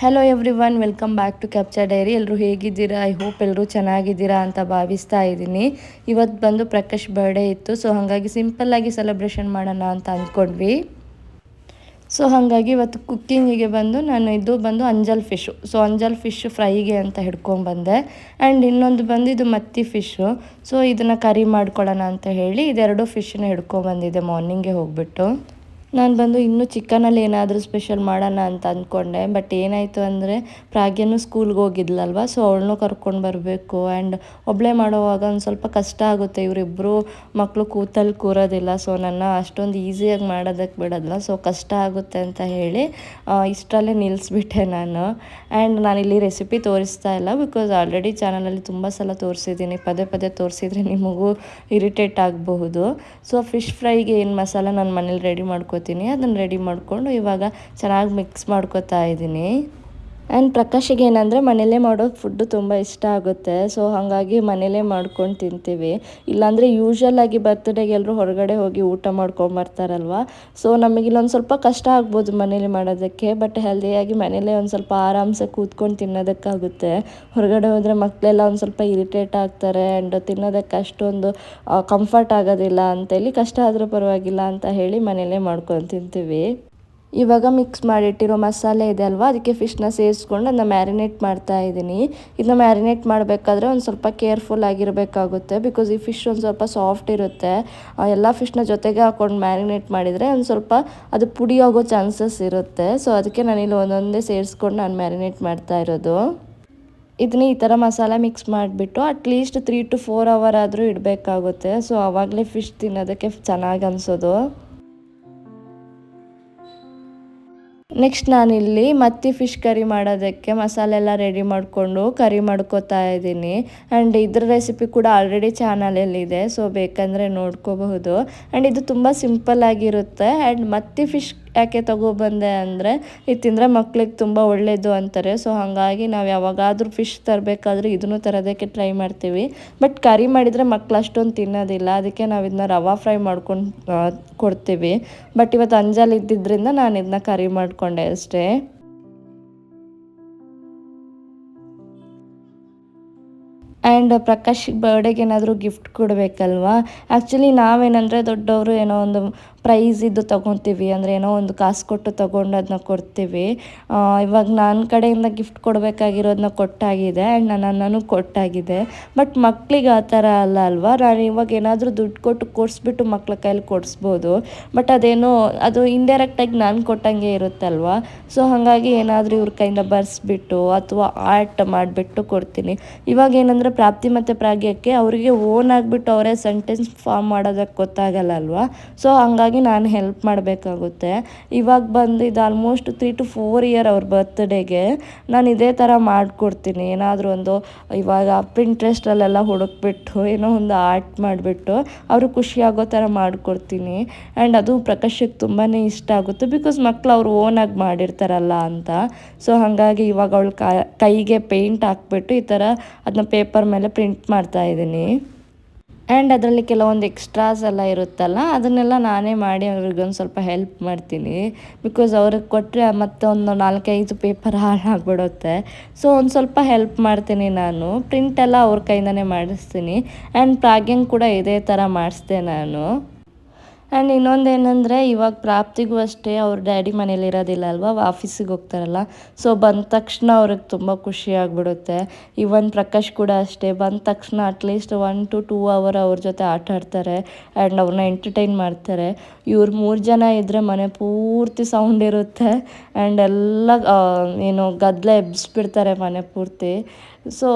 Hello everyone, welcome back to capture diary. ಎಲ್ಲರೂ ಹೇಗಿದ್ದೀರಾ? I hope ಎಲ್ಲರೂ ಚೆನ್ನಾಗಿದ್ದೀರಾ ಅಂತ ಭಾವಿಸ್ತಾ ಇದ್ದೀನಿ. ಇವತ್ತು ಬಂದು ಪ್ರಕಾಶ್ ಬರ್ಡೇ ಇತ್ತು, ಸೊ ಹಾಗಾಗಿ ಸಿಂಪಲ್ಲಾಗಿ ಸೆಲೆಬ್ರೇಷನ್ ಮಾಡೋಣ ಅಂತ ಅಂದ್ಕೊಂಡ್ವಿ. ಸೊ ಹಾಗಾಗಿ ಇವತ್ತು ಕುಕ್ಕಿಂಗಿಗೆ ಬಂದು ನಾನು ಇದು ಬಂದು ಅಂಜಲ್ ಫಿಶ್ಶು. ಸೊ ಅಂಜಲ್ ಫಿಶ್ ಫ್ರೈಗೆ ಅಂತ ಹಿಡ್ಕೊಂಡ್ಬಂದೆ. ಆ್ಯಂಡ್ ಇನ್ನೊಂದು ಬಂದು ಇದು ಮತ್ತಿ ಫಿಶ್ಶು. ಸೊ ಇದನ್ನು ಕರಿ ಮಾಡ್ಕೊಳ್ಳೋಣ ಅಂತ ಹೇಳಿ ಇದೆರಡು ಫಿಶ್ಶನ್ನ ಹಿಡ್ಕೊಂಡ್ಬಂದಿದ್ದೆ ಮಾರ್ನಿಂಗೆ ಹೋಗ್ಬಿಟ್ಟು. ನಾನು ಬಂದು ಇನ್ನೂ ಚಿಕನಲ್ಲಿ ಏನಾದರೂ ಸ್ಪೆಷಲ್ ಮಾಡೋಣ ಅಂತ ಅಂದ್ಕೊಂಡೆ. ಬಟ್ ಏನಾಯಿತು ಅಂದರೆ ಪ್ರಾಗ್ಯನೂ ಸ್ಕೂಲ್ಗೆ ಹೋಗಿದ್ಲಲ್ವ, ಸೊ ಅವಳನ್ನೂ ಕರ್ಕೊಂಡು ಬರಬೇಕು. ಆ್ಯಂಡ್ ಒಬ್ಬಳೇ ಮಾಡೋವಾಗ ಒಂದು ಸ್ವಲ್ಪ ಕಷ್ಟ ಆಗುತ್ತೆ. ಇವರಿಬ್ಬರು ಮಕ್ಕಳು ಕೂತಲ್ಲಿ ಕೂರೋದಿಲ್ಲ, ಸೊ ನನ್ನ ಅಷ್ಟೊಂದು ಈಸಿಯಾಗಿ ಮಾಡೋದಕ್ಕೆ ಬಿಡೋದಿಲ್ಲ. ಸೊ ಕಷ್ಟ ಆಗುತ್ತೆ ಅಂತ ಹೇಳಿ ಇಷ್ಟರಲ್ಲೇ ನಿಲ್ಲಿಸ್ಬಿಟ್ಟೆ ನಾನು. ಆ್ಯಂಡ್ ನಾನಿಲ್ಲಿ ರೆಸಿಪಿ ತೋರಿಸ್ತಾ ಇಲ್ಲ, ಬಿಕಾಸ್ ಆಲ್ರೆಡಿ ಚಾನಲಲ್ಲಿ ತುಂಬ ಸಲ ತೋರಿಸಿದ್ದೀನಿ. ಪದೇ ಪದೇ ತೋರಿಸಿದ್ರೆ ನಿಮಗೂ ಇರಿಟೇಟ್ ಆಗಬಹುದು. ಸೊ ಫಿಶ್ ಫ್ರೈಗೆ ಏನು ಮಸಾಲ ನಾನು ಮನೇಲಿ ರೆಡಿ ಮಾಡ್ಕೋತೀನಿ, ಅದನ್ನು ರೆಡಿ ಮಾಡಿಕೊಂಡು ಇವಾಗ ಚೆನ್ನಾಗಿ ಮಿಕ್ಸ್ ಮಾಡ್ಕೋತಾ ಇದ್ದೀನಿ. ಆ್ಯಂಡ್ ಪ್ರಕಾಶಿಗೆ ಏನಂದರೆ ಮನೇಲೇ ಮಾಡೋ ಫುಡ್ಡು ತುಂಬ ಇಷ್ಟ ಆಗುತ್ತೆ. ಸೊ ಹಾಗಾಗಿ ಮನೇಲೇ ಮಾಡ್ಕೊಂಡು ತಿಂತೀವಿ. ಇಲ್ಲಾಂದರೆ ಯೂಶ್ವಲಾಗಿ ಬರ್ತ್ಡೇಗೆ ಎಲ್ಲರೂ ಹೊರಗಡೆ ಹೋಗಿ ಊಟ ಮಾಡ್ಕೊಂಬರ್ತಾರಲ್ವ, ಸೊ ನಮಗೆ ಇಲ್ಲೊಂದು ಸ್ವಲ್ಪ ಕಷ್ಟ ಆಗ್ಬೋದು ಮನೇಲಿ ಮಾಡೋದಕ್ಕೆ. ಬಟ್ ಹೆಲ್ದಿಯಾಗಿ ಮನೇಲೇ ಒಂದು ಸ್ವಲ್ಪ ಆರಾಮ್ಸೆ ಕೂತ್ಕೊಂಡು ತಿನ್ನೋದಕ್ಕಾಗುತ್ತೆ. ಹೊರಗಡೆ ಹೋದರೆ ಮಕ್ಕಳೆಲ್ಲ ಒಂದು ಸ್ವಲ್ಪ ಇರಿಟೇಟ್ ಆಗ್ತಾರೆ ಆ್ಯಂಡ್ ತಿನ್ನೋದಕ್ಕೆ ಅಷ್ಟೊಂದು ಕಂಫರ್ಟ್ ಆಗೋದಿಲ್ಲ ಅಂತೇಳಿ ಕಷ್ಟ ಆದರೂ ಪರವಾಗಿಲ್ಲ ಅಂತ ಹೇಳಿ ಮನೇಲೇ ಮಾಡ್ಕೊಂಡು ತಿಂತೀವಿ. ಇವಾಗ ಮಿಕ್ಸ್ ಮಾಡಿಟ್ಟಿರೋ ಮಸಾಲೆ ಇದೆ ಅಲ್ವಾ, ಅದಕ್ಕೆ ಫಿಶ್ನ ಸೇರಿಸ್ಕೊಂಡು ಅದನ್ನ ಮ್ಯಾರಿನೇಟ್ ಮಾಡ್ತಾ ಇದ್ದೀನಿ. ಇದನ್ನ ಮ್ಯಾರಿನೇಟ್ ಮಾಡಬೇಕಾದ್ರೆ ಒಂದು ಸ್ವಲ್ಪ ಕೇರ್ಫುಲ್ ಆಗಿರಬೇಕಾಗುತ್ತೆ, ಬಿಕಾಸ್ ಈ ಫಿಶ್ ಒಂದು ಸ್ವಲ್ಪ ಸಾಫ್ಟ್ ಇರುತ್ತೆ. ಎಲ್ಲ ಫಿಶ್ನ ಜೊತೆಗೆ ಹಾಕ್ಕೊಂಡು ಮ್ಯಾರಿನೇಟ್ ಮಾಡಿದರೆ ಒಂದು ಸ್ವಲ್ಪ ಅದು ಪುಡಿ ಹೋಗೋ ಚಾನ್ಸಸ್ ಇರುತ್ತೆ. ಸೊ ಅದಕ್ಕೆ ನಾನಿಲ್ಲಿ ಒಂದೊಂದೇ ಸೇರಿಸ್ಕೊಂಡು ನಾನು ಮ್ಯಾರಿನೇಟ್ ಮಾಡ್ತಾ ಇರೋದು. ಇದನ್ನ ಈ ಥರ ಮಸಾಲೆ ಮಿಕ್ಸ್ ಮಾಡಿಬಿಟ್ಟು ಅಟ್ಲೀಸ್ಟ್ 3 to 4 hour ಆದರೂ ಇಡಬೇಕಾಗುತ್ತೆ. ಸೊ ಆವಾಗಲೇ ಫಿಶ್ ತಿನ್ನೋದಕ್ಕೆ ಚೆನ್ನಾಗಿ ಅನಿಸೋದು. ನೆಕ್ಸ್ಟ್ ನಾನಿಲ್ಲಿ ಮತ್ತಿ ಫಿಶ್ ಕರಿ ಮಾಡೋದಕ್ಕೆ ಮಸಾಲೆ ಎಲ್ಲ ರೆಡಿ ಮಾಡಿಕೊಂಡು ಕರಿ ಮಾಡ್ಕೋತಾ ಇದ್ದೀನಿ. ಆ್ಯಂಡ್ ಇದ್ರ ರೆಸಿಪಿ ಕೂಡ ಆಲ್ರೆಡಿ ಚಾನಲಲ್ಲಿದೆ, ಸೊ ಬೇಕಂದರೆ ನೋಡ್ಕೋಬಹುದು. ಆ್ಯಂಡ್ ಇದು ತುಂಬ ಸಿಂಪಲ್ ಆಗಿರುತ್ತೆ. ಆ್ಯಂಡ್ ಮತ್ತಿ ಫಿಶ್ ಯಾಕೆ ತಗೊಬಂದೆ ಅಂದರೆ ಇದು ತಿಂದರೆ ಮಕ್ಳಿಗೆ ತುಂಬ ಒಳ್ಳೆಯದು ಅಂತಾರೆ. ಸೊ ಹಾಗಾಗಿ ನಾವು ಯಾವಾಗಾದರೂ ಫಿಶ್ ತರಬೇಕಾದ್ರೆ ಇದನ್ನು ತರೋದಕ್ಕೆ ಟ್ರೈ ಮಾಡ್ತೀವಿ. ಬಟ್ ಕರಿ ಮಾಡಿದರೆ ಮಕ್ಳು ಅಷ್ಟೊಂದು ತಿನ್ನೋದಿಲ್ಲ, ಅದಕ್ಕೆ ನಾವು ಇದನ್ನ ರವಾ ಫ್ರೈ ಮಾಡ್ಕೊಂಡು ಕೊಡ್ತೀವಿ. ಬಟ್ ಇವತ್ತು ಅಂಜಲ್ ಇದ್ದಿದ್ದರಿಂದ ನಾನು ಇದನ್ನ ಕರಿ ಮಾಡಿಕೊಂಡೆ ಅಷ್ಟೇ. ಆ್ಯಂಡ್ ಪ್ರಕಾಶ್ ಬರ್ಡೇಗೆ ಏನಾದರೂ ಗಿಫ್ಟ್ ಕೊಡಬೇಕಲ್ವಾ. ಆ್ಯಕ್ಚುಲಿ ನಾವೇನಂದರೆ ದೊಡ್ಡವರು ಏನೋ ಒಂದು ಪ್ರೈಸ್ ಇದು ತೊಗೊತೀವಿ, ಅಂದರೆ ಏನೋ ಒಂದು ಕಾಸು ಕೊಟ್ಟು ತೊಗೊಂಡು ಅದನ್ನ ಕೊಡ್ತೀವಿ. ಇವಾಗ ನನ್ನ ಕಡೆಯಿಂದ ಗಿಫ್ಟ್ ಕೊಡಬೇಕಾಗಿರೋದನ್ನ ಕೊಟ್ಟಾಗಿದೆ ಆ್ಯಂಡ್ ನನ್ನನ್ನು ಕೊಟ್ಟಾಗಿದೆ. ಬಟ್ ಮಕ್ಳಿಗೆ ಆ ಥರ ಅಲ್ಲ ಅಲ್ವಾ. ನಾನು ಇವಾಗ ಏನಾದರೂ ದುಡ್ಡು ಕೊಟ್ಟು ಕೊಡಿಸ್ಬಿಟ್ಟು ಮಕ್ಳ ಕೈಲಿ ಕೊಡಿಸ್ಬೋದು, ಬಟ್ ಅದು ಇಂಡೈರೆಕ್ಟಾಗಿ ನಾನು ಕೊಟ್ಟಂಗೆ ಇರುತ್ತಲ್ವ. ಸೊ ಹಾಗಾಗಿ ಏನಾದರೂ ಇವ್ರ ಕೈಯಿಂದ ಬರ್ಸ್ಬಿಟ್ಟು ಅಥವಾ ಆರ್ಟ್ ಮಾಡಿಬಿಟ್ಟು ಕೊಡ್ತೀನಿ. ಇವಾಗ ಏನಂದರೆ ಪ್ರಾಪ್ತಿ ಮತ್ತು ಪ್ರಾಗ್ಯಕ್ಕೆ ಅವರಿಗೆ ಓನ್ ಆಗಿಬಿಟ್ಟು ಅವರೇ ಸೆಂಟೆನ್ಸ್ ಫಾರ್ಮ್ ಮಾಡೋದಕ್ಕೆ ಗೊತ್ತಾಗಲ್ಲ ಅಲ್ವಾ. ಸೊ ಹಾಗಾಗಿ ನಾನು ಹೆಲ್ಪ್ ಮಾಡಬೇಕಾಗುತ್ತೆ. ಇವಾಗ ಬಂದು ಇದು ಆಲ್ಮೋಸ್ಟ್ 3 to 4 year ಅವ್ರ ಬರ್ತ್ಡೇಗೆ ನಾನು ಇದೇ ಥರ ಮಾಡಿಕೊಡ್ತೀನಿ. ಏನಾದರೂ ಒಂದು ಇವಾಗ ಪಿಂಟ್ರೆಸ್ಟಲ್ಲೆಲ್ಲ ಹುಡುಕ್ಬಿಟ್ಟು ಏನೋ ಒಂದು ಆರ್ಟ್ ಮಾಡಿಬಿಟ್ಟು ಅವರು ಖುಷಿಯಾಗೋ ಥರ ಮಾಡಿಕೊಡ್ತೀನಿ. ಆ್ಯಂಡ್ ಅದು ಪ್ರಕಾಶಕ್ಕೆ ತುಂಬಾ ಇಷ್ಟ ಆಗುತ್ತೆ, ಬಿಕಾಸ್ ಮಕ್ಕಳು ಅವ್ರು ಓನಾಗಿ ಮಾಡಿರ್ತಾರಲ್ಲ ಅಂತ. ಸೊ ಹಾಗಾಗಿ ಇವಾಗ ಅವಳು ಕೈಗೆ ಪೇಂಟ್ ಹಾಕ್ಬಿಟ್ಟು ಈ ಥರ ಅದನ್ನ ಪೇಪರ್ ಮೇಲೆ ಪ್ರಿಂಟ್ ಮಾಡ್ತಾ ಇದ್ದೀನಿ. ಆ್ಯಂಡ್ ಅದರಲ್ಲಿ ಕೆಲವೊಂದು ಎಕ್ಸ್ಟ್ರಾಸ್ ಎಲ್ಲ ಇರುತ್ತಲ್ಲ, ಅದನ್ನೆಲ್ಲ ನಾನೇ ಮಾಡಿ ಅವ್ರಿಗೊಂದು ಸ್ವಲ್ಪ ಹೆಲ್ಪ್ ಮಾಡ್ತೀನಿ. ಬಿಕಾಸ್ ಅವ್ರಿಗೆ ಕೊಟ್ಟರೆ ಮತ್ತೆ ಒಂದು 4-5 ಪೇಪರ್ ಹಾಳಾಗ್ಬಿಡುತ್ತೆ. ಸೊ ಒಂದು ಸ್ವಲ್ಪ ಹೆಲ್ಪ್ ಮಾಡ್ತೀನಿ ನಾನು. ಪ್ರಿಂಟೆಲ್ಲ ಅವ್ರ ಕೈಯಿಂದನೇ ಮಾಡಿಸ್ತೀನಿ. ಆ್ಯಂಡ್ ಪ್ರಾಗ್ಯಂಗೆ ಕೂಡ ಇದೇ ಥರ ಮಾಡಿಸ್ದೆ ನಾನು. ಆ್ಯಂಡ್ ಇನ್ನೊಂದೇನೆಂದರೆ ಇವಾಗ ಪ್ರಾಪ್ತಿಗೂ ಅಷ್ಟೇ ಅವ್ರ ಡ್ಯಾಡಿ ಮನೇಲಿ ಇರೋದಿಲ್ಲ ಅಲ್ವಾ, ಆಫೀಸಿಗೆ ಹೋಗ್ತಾರಲ್ಲ. ಸೊ ಬಂದ ತಕ್ಷಣ ಅವ್ರಿಗೆ ತುಂಬ ಖುಷಿ ಆಗಿಬಿಡುತ್ತೆ. ಇವನ್ ಪ್ರಕಾಶ್ ಕೂಡ ಅಷ್ಟೇ, ಬಂದ ತಕ್ಷಣ ಅಟ್ಲೀಸ್ಟ್ 1 to 2 hour ಅವ್ರ ಜೊತೆ ಆಟ ಆಡ್ತಾರೆ ಆ್ಯಂಡ್ ಅವ್ರನ್ನ ಎಂಟರ್ಟೈನ್ ಮಾಡ್ತಾರೆ. ಇವ್ರು 3 ಜನ ಇದ್ದರೆ ಮನೆ ಪೂರ್ತಿ ಸೌಂಡ್ ಇರುತ್ತೆ ಆ್ಯಂಡ್ ಎಲ್ಲ ಏನು ಗದ್ದಲ ಎಬ್ಬಿಸ್ಬಿಡ್ತಾರೆ ಮನೆ ಪೂರ್ತಿ. ಸೊ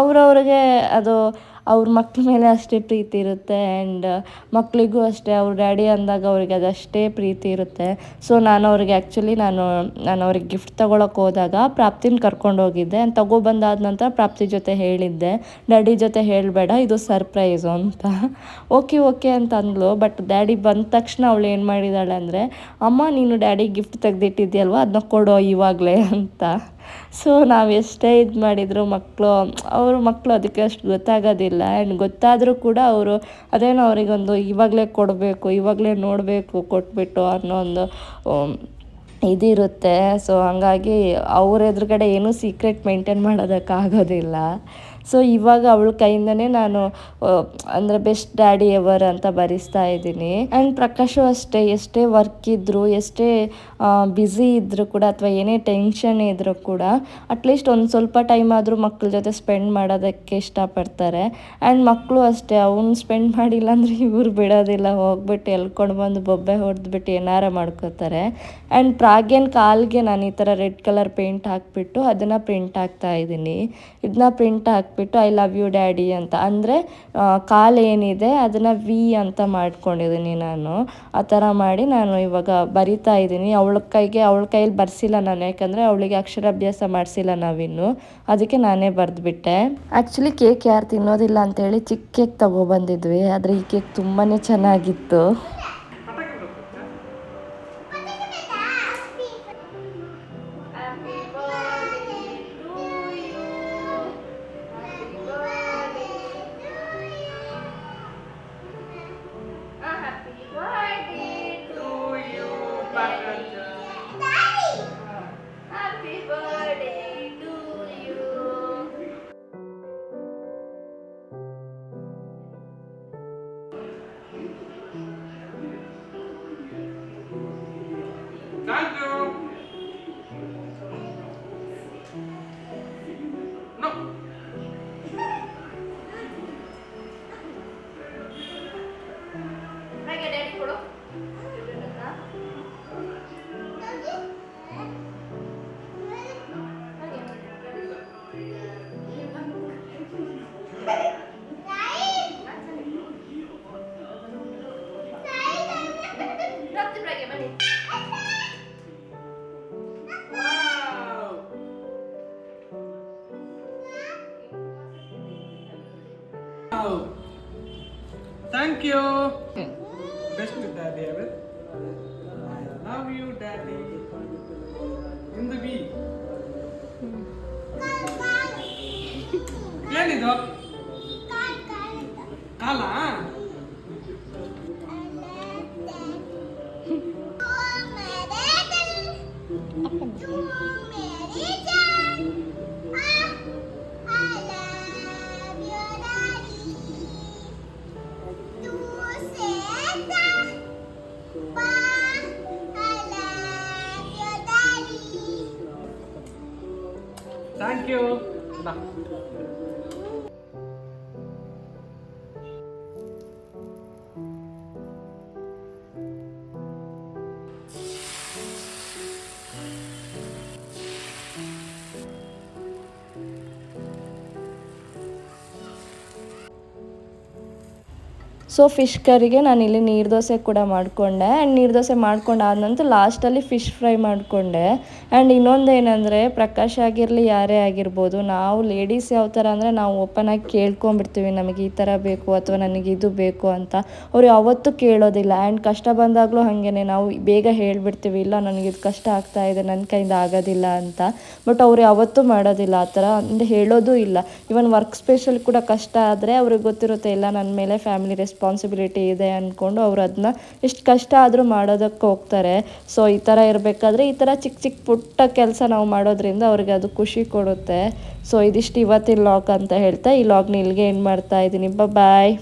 ಅವ್ರವ್ರಿಗೆ ಅದು ಅವ್ರ ಮಕ್ಳ ಮೇಲೆ ಅಷ್ಟೇ ಪ್ರೀತಿ ಇರುತ್ತೆ ಆ್ಯಂಡ್ ಮಕ್ಕಳಿಗೂ ಅಷ್ಟೇ ಅವ್ರ ಡ್ಯಾಡಿ ಅಂದಾಗ ಅವ್ರಿಗೆ ಅದಷ್ಟೇ ಪ್ರೀತಿ ಇರುತ್ತೆ. ಸೊ ನಾನು ಅವ್ರಿಗೆ ಗಿಫ್ಟ್ ತೊಗೊಳಕ್ಕೆ ಹೋದಾಗ ಪ್ರಾಪ್ತಿನ ಕರ್ಕೊಂಡು ಹೋಗಿದ್ದೆ. ತೊಗೊಬಂದಾದ ನಂತರ ಪ್ರಾಪ್ತಿ ಜೊತೆ ಹೇಳಿದ್ದೆ, ಡ್ಯಾಡಿ ಜೊತೆ ಹೇಳಬೇಡ, ಇದು ಸರ್ಪ್ರೈಸು ಅಂತ. ಓಕೆ ಅಂತ ಅಂದ್ಲು. ಬಟ್ ಡ್ಯಾಡಿ ಬಂದ ತಕ್ಷಣ ಅವಳು ಏನು ಮಾಡಿದಾಳೆ ಅಂದರೆ, ಅಮ್ಮ ನೀನು ಡ್ಯಾಡಿ ಗಿಫ್ಟ್ ತೆಗೆದಿಟ್ಟಿದ್ಯಲ್ವ ಅದನ್ನ ಕೊಡೋ ಇವಾಗಲೇ ಅಂತ. ಸೊ ನಾವು ಎಷ್ಟೇ ಇದು ಮಾಡಿದ್ರು ಅವ್ರ ಮಕ್ಕಳು ಅದಕ್ಕೆ ಅಷ್ಟು ಗೊತ್ತಾಗೋದಿಲ್ಲ. ಆ್ಯಂಡ್ ಗೊತ್ತಾದರೂ ಕೂಡ ಅವರು ಅದೇನೋ ಅವರಿಗೊಂದು ಇವಾಗಲೇ ಕೊಡಬೇಕು, ಇವಾಗಲೇ ನೋಡಬೇಕು ಕೊಟ್ಬಿಟ್ಟು ಅನ್ನೋ ಒಂದು ಇದಿರುತ್ತೆ. ಸೊ ಹಂಗಾಗಿ ಅವ್ರ ಎದುರುಗಡೆ ಏನೂ ಸೀಕ್ರೆಟ್ ಮೇಂಟೈನ್ ಮಾಡೋದಕ್ಕಾಗೋದಿಲ್ಲ. ಸೊ ಇವಾಗ ಅವಳ ಕೈಯಿಂದನೇ ನಾನು ಅಂದರೆ ಬೆಸ್ಟ್ ಡ್ಯಾಡಿ ಎವರ್ ಅಂತ ಬರೆಸ್ತಾ ಇದ್ದೀನಿ. ಆ್ಯಂಡ್ ಪ್ರಕಾಶು ಅಷ್ಟೇ, ಎಷ್ಟೇ ವರ್ಕ್ ಇದ್ದರೂ, ಎಷ್ಟೇ ಬ್ಯುಸಿ ಇದ್ದರೂ ಕೂಡ, ಅಥವಾ ಏನೇ ಟೆನ್ಷನ್ ಇದ್ದರೂ ಕೂಡ ಅಟ್ಲೀಸ್ಟ್ ಒಂದು ಸ್ವಲ್ಪ ಟೈಮ್ ಆದರೂ ಮಕ್ಕಳ ಜೊತೆ ಸ್ಪೆಂಡ್ ಮಾಡೋದಕ್ಕೆ ಇಷ್ಟಪಡ್ತಾರೆ. ಆ್ಯಂಡ್ ಮಕ್ಕಳು ಅಷ್ಟೇ, ಅವ್ನು ಸ್ಪೆಂಡ್ ಮಾಡಿಲ್ಲ ಅಂದರೆ ಇವ್ರು ಬಿಡೋದಿಲ್ಲ, ಹೋಗ್ಬಿಟ್ಟು ಎಳ್ಕೊಂಡು ಬಂದು ಬೊಬ್ಬೆ ಹೊಡೆದ್ಬಿಟ್ಟು ಏನಾರ ಮಾಡ್ಕೋತಾರೆ. ಆ್ಯಂಡ್ ಪ್ರಾಗ್ಯನ ಕಾಲಿಗೆ ನಾನು ಈ ಥರ ರೆಡ್ ಕಲರ್ ಪೇಂಟ್ ಹಾಕ್ಬಿಟ್ಟು ಅದನ್ನು ಪ್ರಿಂಟ್ ಹಾಕ್ತಾ ಇದ್ದೀನಿ. ಇದನ್ನ ಪ್ರಿಂಟ್ ಹಾಕ್ಬಿಟ್ಟು ಐ ಲವ್ ಯು ಡ್ಯಾಡಿ ಅಂತ, ಅಂದರೆ ಕಾಲು ಏನಿದೆ ಅದನ್ನು ವಿ ಅಂತ ಮಾಡ್ಕೊಂಡಿದ್ದೀನಿ ನಾನು. ಆ ಥರ ಮಾಡಿ ನಾನು ಇವಾಗ ಬರಿತಾ ಇದ್ದೀನಿ. ಅವಳ ಕೈಯಲ್ಲಿ ಬರ್ಸಿಲ್ಲ ನಾನು, ಯಾಕಂದರೆ ಅವಳಿಗೆ ಅಕ್ಷರಾಭ್ಯಾಸ ಮಾಡಿಸಿಲ್ಲ ನಾವಿನ್ನು, ಅದಕ್ಕೆ ನಾನೇ ಬರೆದ್ಬಿಟ್ಟೆ. ಆ್ಯಕ್ಚುಲಿ ಕೇಕ್ ಯಾರು ತಿನ್ನೋದಿಲ್ಲ ಅಂತೇಳಿ ಚಿಕ್ಕ ಕೇಕ್ ತೊಗೊಬಂದಿದ್ವಿ, ಆದರೆ ಈ ಕೇಕ್ ತುಂಬಾ ಚೆನ್ನಾಗಿತ್ತು. Thank you. No. ಹಾಗೆ ಡ್ಯಾಡಿ ಕೊಡು. Wow. Thank you. Best daddy ever. I love you, daddy. In the V. ಏನಿದು ಕಾಲ? Thank you. Bye. So fish ಕರಿಗೆ ನಾನಿಲ್ಲಿ ನೀರು ದೋಸೆ ಕೂಡ ಮಾಡಿಕೊಂಡೆ. ಆ್ಯಂಡ್ ನೀರು ದೋಸೆ ಮಾಡ್ಕೊಂಡಾದ ನಂತರ ಲಾಸ್ಟಲ್ಲಿ ಫಿಶ್ ಫ್ರೈ ಮಾಡಿಕೊಂಡೆ. ಆ್ಯಂಡ್ ಇನ್ನೊಂದೇನೆಂದರೆ, ಪ್ರಕಾಶ್ ಆಗಿರಲಿ ಯಾರೇ ಆಗಿರ್ಬೋದು, ನಾವು ಲೇಡೀಸ್ ಯಾವ ಥರ ಅಂದರೆ ನಾವು ಓಪನಾಗಿ ಕೇಳ್ಕೊಂಬಿಡ್ತೀವಿ, ನಮಗೆ ಈ ಥರ ಬೇಕು ಅಥವಾ ನನಗೆ ಇದು ಬೇಕು ಅಂತ. ಅವ್ರು ಯಾವತ್ತೂ ಕೇಳೋದಿಲ್ಲ. ಆ್ಯಂಡ್ ಕಷ್ಟ ಬಂದಾಗಲೂ ಹಾಗೇ ನಾವು ಬೇಗ ಹೇಳಿಬಿಡ್ತೀವಿ, ಇಲ್ಲ ನನಗಿದು ಕಷ್ಟ ಆಗ್ತಾಯಿದೆ, ನನ್ನ ಕೈಯಿಂದ ಆಗೋದಿಲ್ಲ ಅಂತ. ಬಟ್ ಅವ್ರು ಯಾವತ್ತೂ ಮಾಡೋದಿಲ್ಲ ಆ ಥರ, ಅಂದರೆ ಹೇಳೋದೂ ಇಲ್ಲ. ಇವನ್ ವರ್ಕ್ ಸ್ಪೇಸಲ್ಲಿ ಕೂಡ ಕಷ್ಟ ಆದರೆ ಅವ್ರಿಗೆ ಗೊತ್ತಿರುತ್ತೆ, ಇಲ್ಲ ನನ್ನ ಮೇಲೆ ಫ್ಯಾಮಿಲಿ ರೆಸ್ಪಾನ್ಸಿಬಿಲಿಟಿ ಇದೆ ಅಂದ್ಕೊಂಡು ಅವ್ರು ಅದನ್ನ ಎಷ್ಟು ಕಷ್ಟ ಆದರೂ ಮಾಡೋದಕ್ಕೆ ಹೋಗ್ತಾರೆ. ಸೊ ಈ ಥರ ಇರಬೇಕಾದ್ರೆ ಈ ಥರ ಚಿಕ್ಕ ಚಿಕ್ಕ ಪುಟ್ಟ ಕೆಲಸ ನಾವು ಮಾಡೋದ್ರಿಂದ ಅವ್ರಿಗೆ ಅದು ಖುಷಿ ಕೊಡುತ್ತೆ. ಸೊ ಇದಿಷ್ಟು ಇವತ್ತಿನ ಲಾಗ್ ಅಂತ ಹೇಳ್ತಾ ಈ ಲಾಗ್ನ ಇಲ್ಲಿಗೆ ಎಂಡ್ ಮಾಡ್ತಾ ಇದ್ದೀನಿ. ಬಾಯ್.